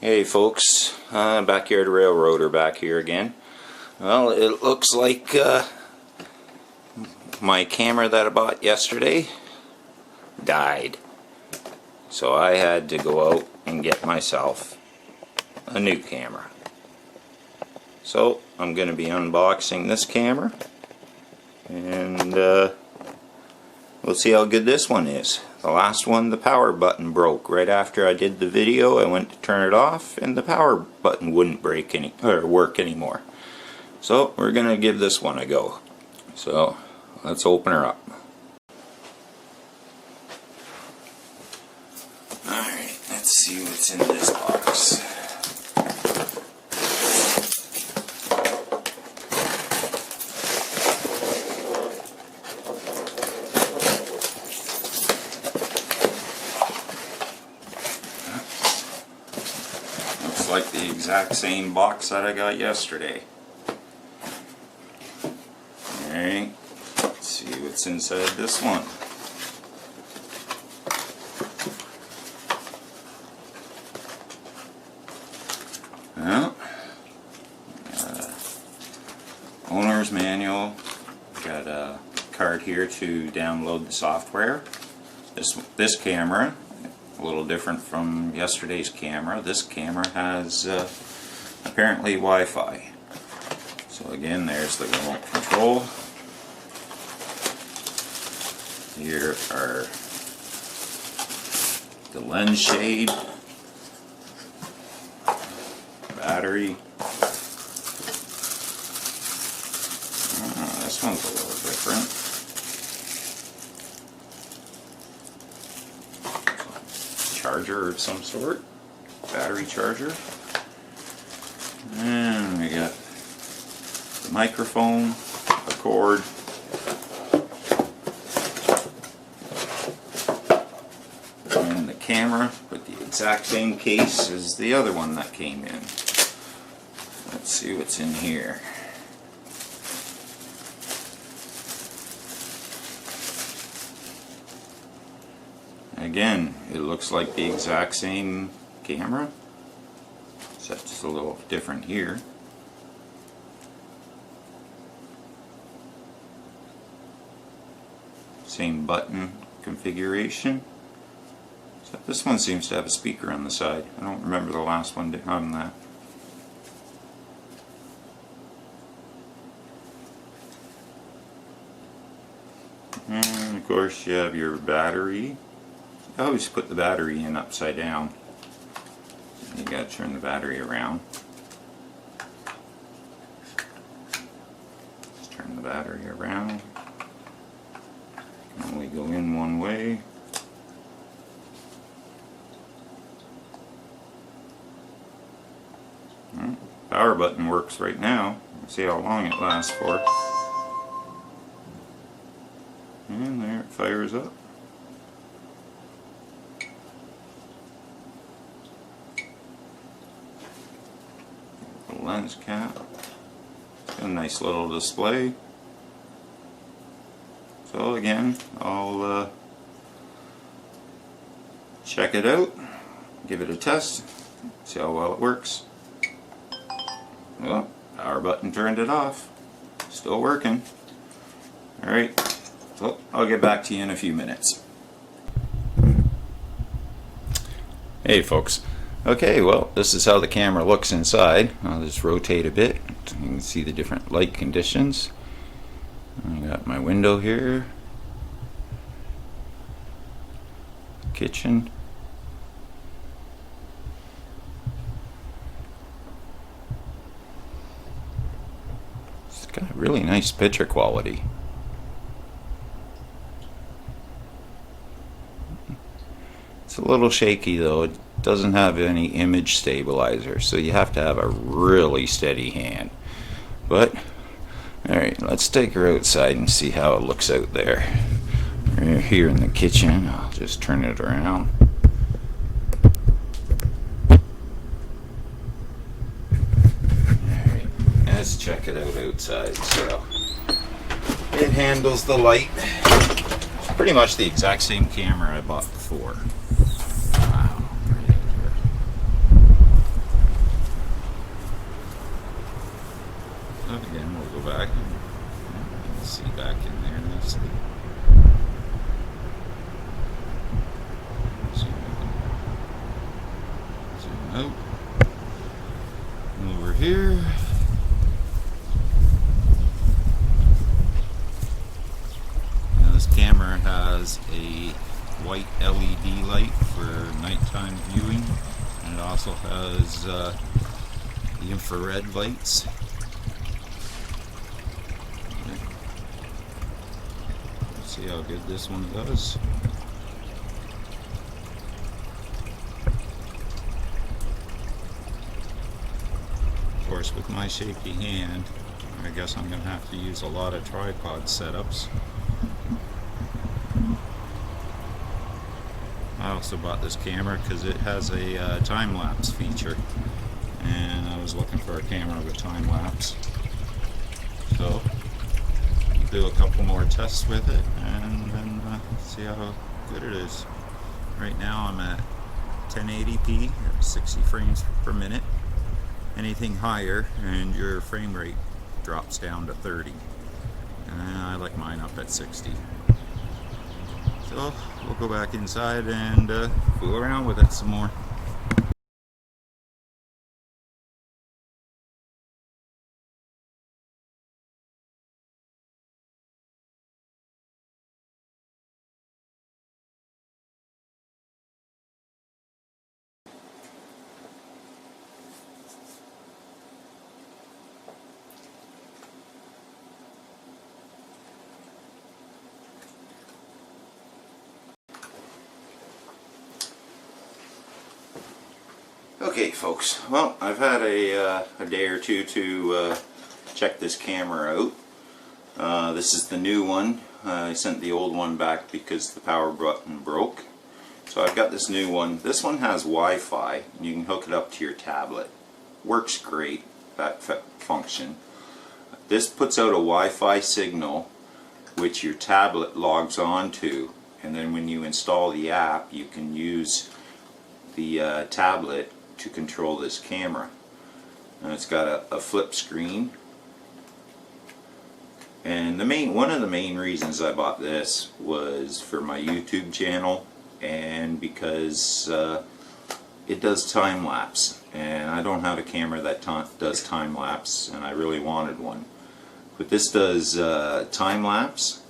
Hey folks, Backyard Railroader back here again. Well, it looks like my camera that I bought yesterday died. So I had to go out and get myself a new camera. So I'm going to be unboxing this camera and we'll see how good this one is. The last one, the power button broke. Right after I did the video, I went to turn it off and the power button wouldn't work anymore. So we're going to give this one a go. So let's open her up. Alright, let's see what's in this box. Like the exact same box that I got yesterday. Alright, let's see what's inside this one. Well, owner's manual. Got a card here to download the software. This camera, a little different from yesterday's camera. This camera has apparently Wi-Fi. So again, there's the remote control. Here are the lens shade, battery. This one's a little different. Charger of some sort, battery charger, and we got the microphone, a cord, and the camera with the exact same case as the other one that came in. Let's see what's in here. Again, it looks like the exact same camera, except it's a little different here. Same button configuration, except this one seems to have a speaker on the side. I don't remember the last one having that. And of course you have your battery. I always put the battery in upside down. You gotta turn the battery around. Just turn the battery around. Can only go in one way. Well, power button works right now. Let's see how long it lasts for. And there it fires up. Lens cap. It's got a nice little display. So again, I'll check it out, give it a test, see how well it works. Well, power button turned it off. Still working. Alright, so I'll get back to you in a few minutes. Hey folks. Okay, well, this is how the camera looks inside. I'll just rotate a bit. You can see the different light conditions. I got my window here. Kitchen. It's got really nice picture quality. It's a little shaky though. It doesn't have any image stabilizer, so you have to have a really steady hand. But alright, let's take her outside and see how it looks out there. We're here in the kitchen. I'll just turn it around. Alright, let's check it out outside. So it handles the light. It's pretty much the exact same camera I bought before. Wow. again, we'll go back and see back in there nicely. See if I can zoom out. Over here. Now this camera has a white LED light for nighttime viewing, and it also has the infrared lights. Let's see how good this one does. Of course, with my shaky hand, I guess I'm going to have to use a lot of tripod setups. I also bought this camera because it has a time-lapse feature, and I was looking for a camera with time-lapse. So, I'll do a couple more tests with it and then see how good it is. Right now I'm at 1080p, 60 frames per minute. Anything higher and your frame rate drops down to 30. And I like mine up at 60. So we'll go back inside and fool around with it some more. Okay folks, well, I've had a day or two to check this camera out. This is the new one. I sent the old one back because the power button broke. So I've got this new one. This one has Wi-Fi, and you can hook it up to your tablet. Works great, that function. This puts out a Wi-Fi signal which your tablet logs on to, and then when you install the app you can use the tablet to control this camera. And it's got a flip screen, and one of the main reasons I bought this was for my YouTube channel, and because it does time-lapse, and I don't have a camera that does time-lapse, and I really wanted one. But this does time-lapse,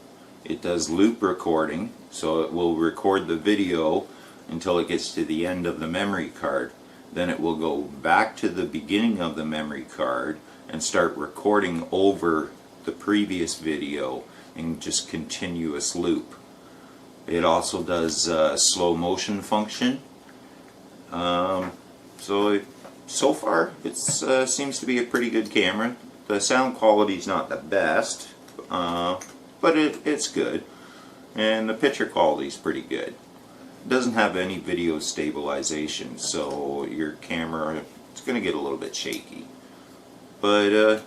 it does loop recording, so it will record the video until it gets to the end of the memory card. Then it will go back to the beginning of the memory card and start recording over the previous video in just continuous loop. It also does slow motion function. So far it seems to be a pretty good camera. The sound quality is not the best, but it's good, and the picture quality is pretty good. It doesn't have any video stabilization, so your camera is going to get a little bit shaky. But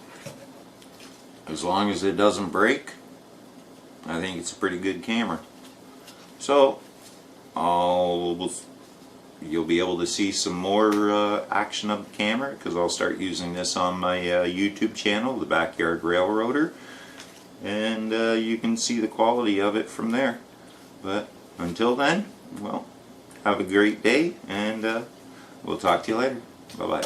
as long as it doesn't break, I think it's a pretty good camera. So you'll be able to see some more action of the camera, because I'll start using this on my YouTube channel, The Backyard Railroader, and you can see the quality of it from there. But until then, well, have a great day, and we'll talk to you later. Bye-bye.